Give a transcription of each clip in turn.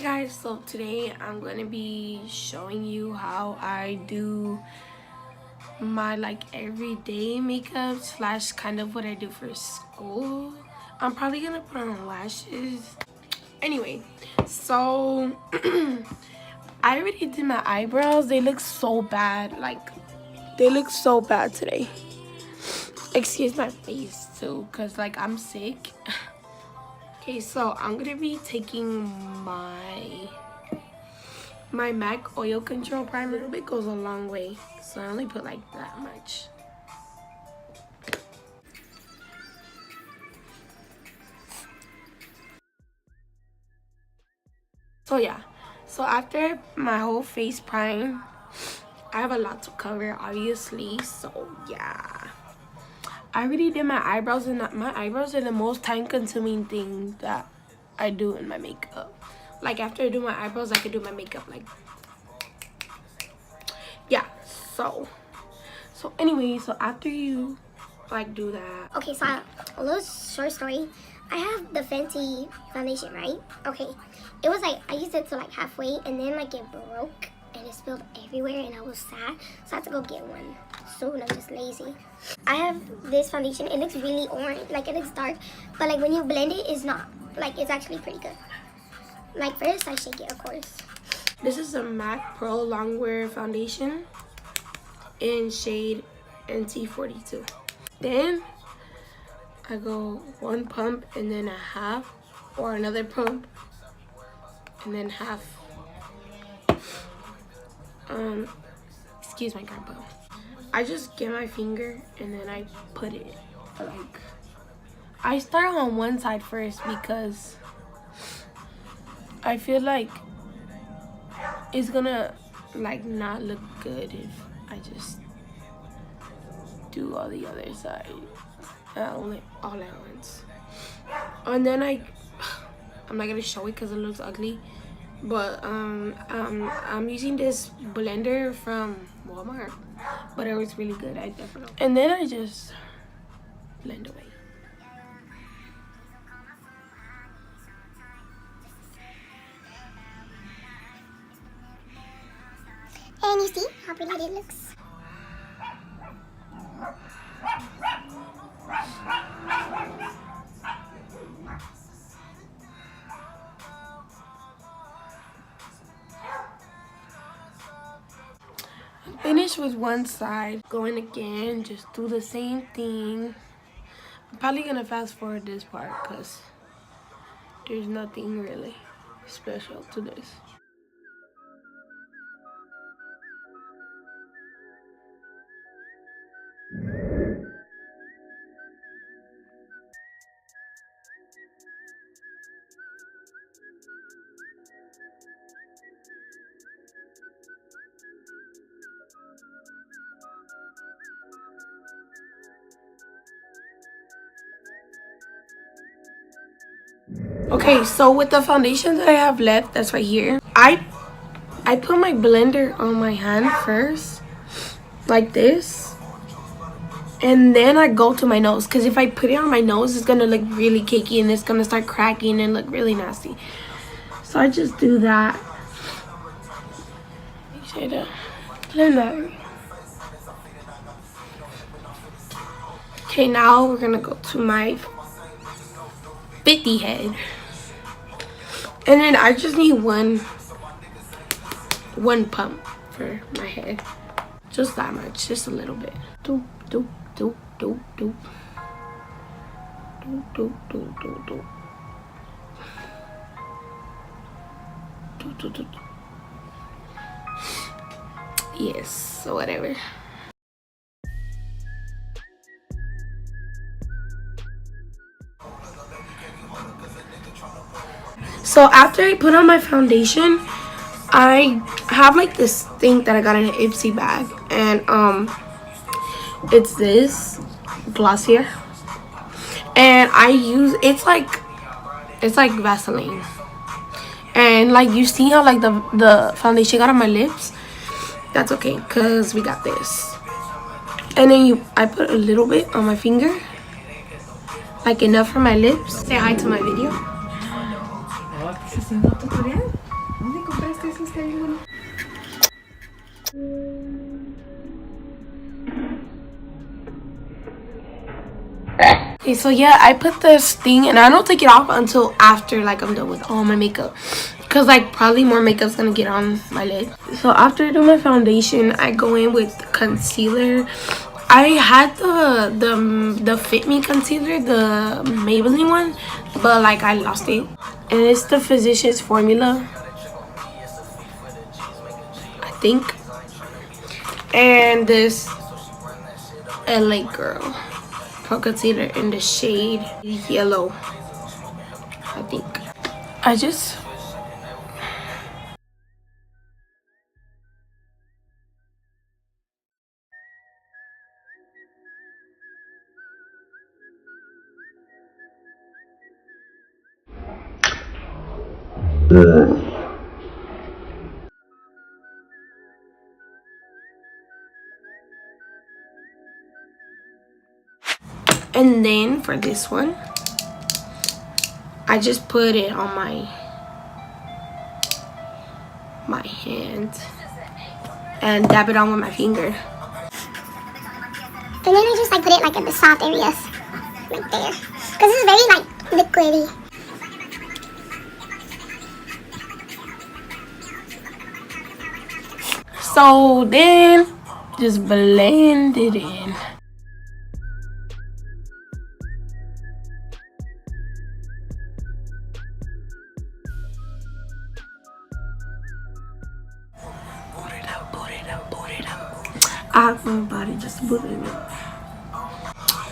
Guys, so today I'm going to be showing you how I do my everyday makeup slash kind of what I do for school. I'm probably gonna put on lashes. Anyway, so I already did my eyebrows. They look so bad. They look so bad today. Excuse my face too, because I'm sick. Okay, so I'm gonna be taking my MAC oil control primer. A little bit goes a long way, so I only put that much. So yeah, so after my whole face prime, I have a lot to cover obviously, so yeah. I already did my eyebrows, and my eyebrows are the most time-consuming thing that I do in my makeup. After I do my eyebrows, I can do my makeup. Yeah. So anyway, so after you do that. Okay, so a little short story. I have the Fenty foundation, right? Okay, it was I used it to halfway, and then it broke and it spilled everywhere, and I was sad, so I had to go get one soon. I'm just lazy. I have this foundation. It looks really orange, it looks dark, but when you blend it, it's not. It's actually pretty good. First I shake it, of course. This is a MAC Pro Longwear foundation in shade NT42. Then I go one pump and then a half, or another pump and then half. Excuse my grandpa. I just get my finger and then I put it I start on one side first because I feel it's gonna not look good if I just do all the other side all at once. And then I'm not gonna show it because it looks ugly, but I'm using this blender from Walmart, but it was really good. I definitely. And then I just blend away. And you see how pretty it looks. Finish with one side, going again, just do the same thing. I'm probably gonna fast forward this part because there's nothing really special to this. Okay, so with the foundation that I have left, that's right here, I put my blender on my hand first, like this, and then I go to my nose, because if I put it on my nose, it's gonna look really cakey and it's gonna start cracking and look really nasty. So I just do that. Make sure to blend that. Okay, now we're gonna go to my 50 head. And then I just need one pump for my head. Just that much, just a little bit. Doop, doop, doop, doop, doop. Doop, doop, doop, doop, doop. Doop, doop, doop. Yes, so whatever. So after I put on my foundation, I have this thing that I got in an Ipsy bag, and it's this glossier, and I use it's like Vaseline, and you see how the foundation got on my lips. That's okay, cause we got this. And then I put a little bit on my finger, enough for my lips. Say hi to my video. Haciendo tutorial. ¿Dónde compraste eso? Está bien bueno. Okay, so yeah, I put this thing and I don't take it off until after like I'm done with all my makeup, because like probably more makeup's gonna get on my lid. So after I do my foundation, I go in with concealer. I had the Fit Me concealer, the Maybelline one, but like I lost it, and it's the Physicians Formula, I think, and this L.A Girl Pro Concealer in the shade yellow, I think. I just and then for this one, I just put it on my hand and dab it on with my finger. And then I just like put it like in the soft areas, like there, because it's very like liquidy. So then just blend it in. I have my body just moving it.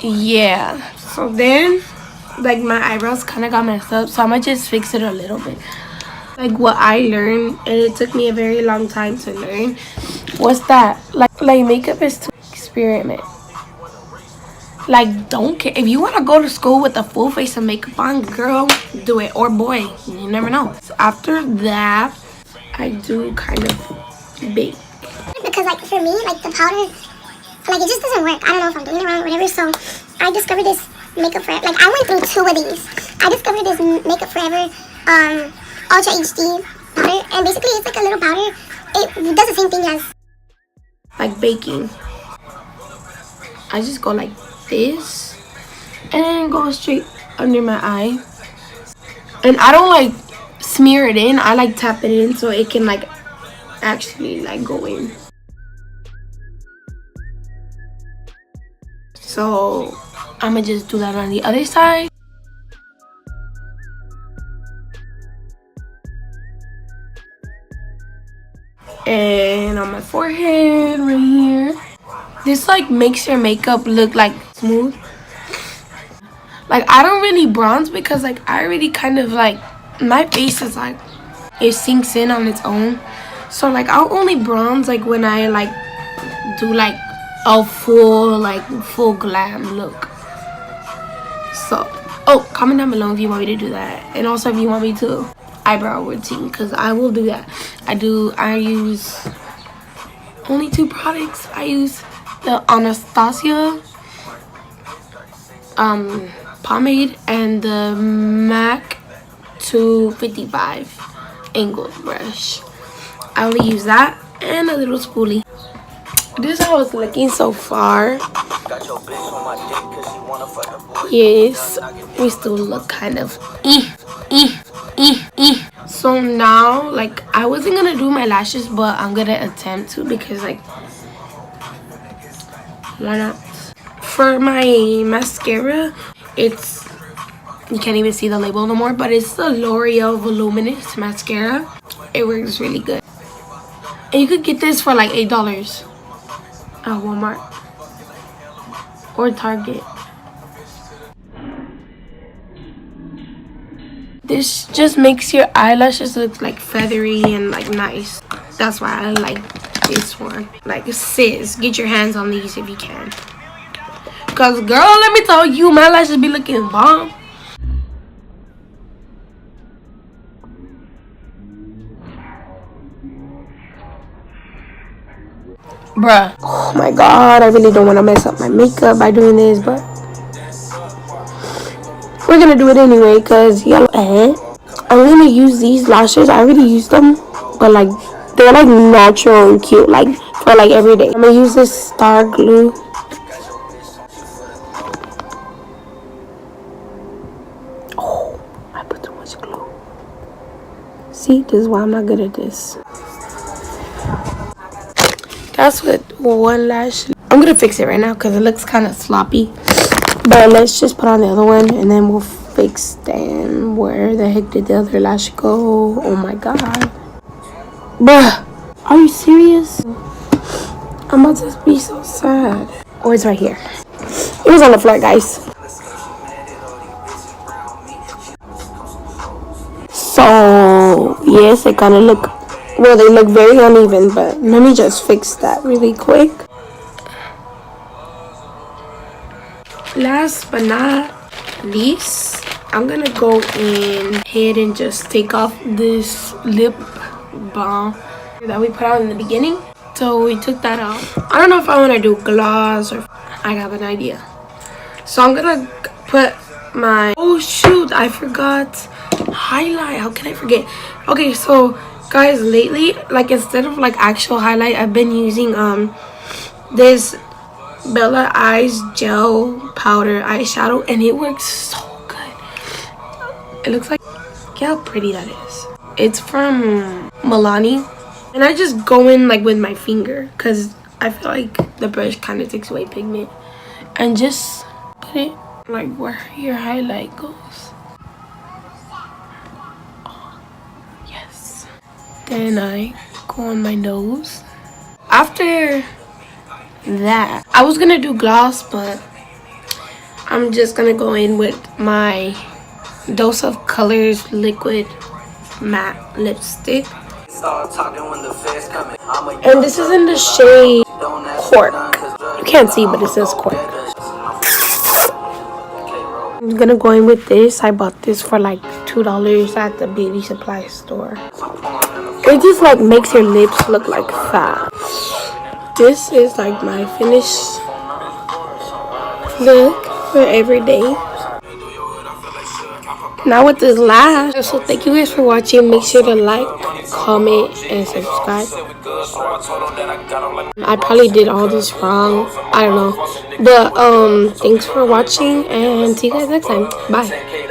Yeah, so then like my eyebrows kind of got messed up, so I'm gonna just fix it a little bit. Like what I learned, and it took me a very long time to learn, was that like makeup is to experiment. Like, don't care if you want to go to school with a full face of makeup on, girl, do it, or boy, you never know. So after that, I do kind of bake. Because like for me, like the powder, like it just doesn't work. I don't know if I'm doing it wrong or whatever. So I discovered this Makeup Forever. Like I went through 2 of these. I discovered this Makeup Forever Ultra HD powder, and basically it's like a little powder. It does the same thing as like baking. I just go like this and go straight under my eye, and I don't like smear it in. I like tap it in so it can like actually like go in. So I'm gonna just do that on the other side. And on my forehead right here. This like makes your makeup look like smooth. Like I don't really bronze because like I already kind of like, my face is like, it sinks in on its own. So like I'll only bronze like when I like do like a full glam look. So comment down below if you want me to do that, and also if you want me to eyebrow routine, because I will do that. I use only 2 products. I use the Anastasia pomade and the MAC 255 angled brush. I only use that and a little spoolie. This is how it's looking so far. Yes, we still look kind of So now, like, I wasn't gonna do my lashes, but I'm gonna attempt to, because like, why not? For my mascara, it's, you can't even see the label no more, but it's the L'Oreal Voluminous mascara. It works really good, and you could get this for like $8 at Walmart or Target. This just makes your eyelashes look like feathery and like nice. That's why I like this one. Like, sis, get your hands on these if you can. Cause girl, let me tell you, my lashes be looking bomb. Bruh. Oh my god, I really don't want to mess up my makeup by doing this, but we're gonna do it anyway, cause yellow. I'm gonna use these lashes. I already used them, but like they're like natural and cute, like for like every day. I'm gonna use this star glue. Oh, I put too much glue. See, this is why I'm not good at this. That's what one lash. I'm gonna fix it right now because it looks kind of sloppy. But let's just put on the other one and then we'll fix them. Where the heck did the other lash go? Oh my god. Bruh, are you serious? I'm about to be so sad. Oh, it's right here. It was on the floor, guys. So, yes, they kind of look, well, they look very uneven, but let me just fix that really quick. Last but not least, I'm gonna go in ahead and just take off this lip balm that we put on in the beginning. So we took that out. I don't know if I want to do gloss or I have an idea. So I'm gonna put my, oh shoot, I forgot highlight. How can I forget? Okay, so guys, lately, like instead of like actual highlight, I've been using this Bella Eyes gel powder eyeshadow, and it works so good. It looks like, look how pretty that is. It's from Milani, and I just go in like with my finger because I feel like the brush kind of takes away pigment, and just put it like where your highlight goes. Oh, yes. Then I go on my nose. After that, I was gonna do gloss, but I'm just gonna go in with my Dose of Colors liquid matte lipstick, and this is in the shade Cork. You can't see, but it says Cork. I'm gonna go in with this. I bought this for like $2 at the beauty supply store. It just like makes your lips look like fat. This is like my finished look for every day. Now with this lash. So thank you guys for watching. Make sure to like, comment, and subscribe. I probably did all this wrong. I don't know. But thanks for watching and see you guys next time. Bye.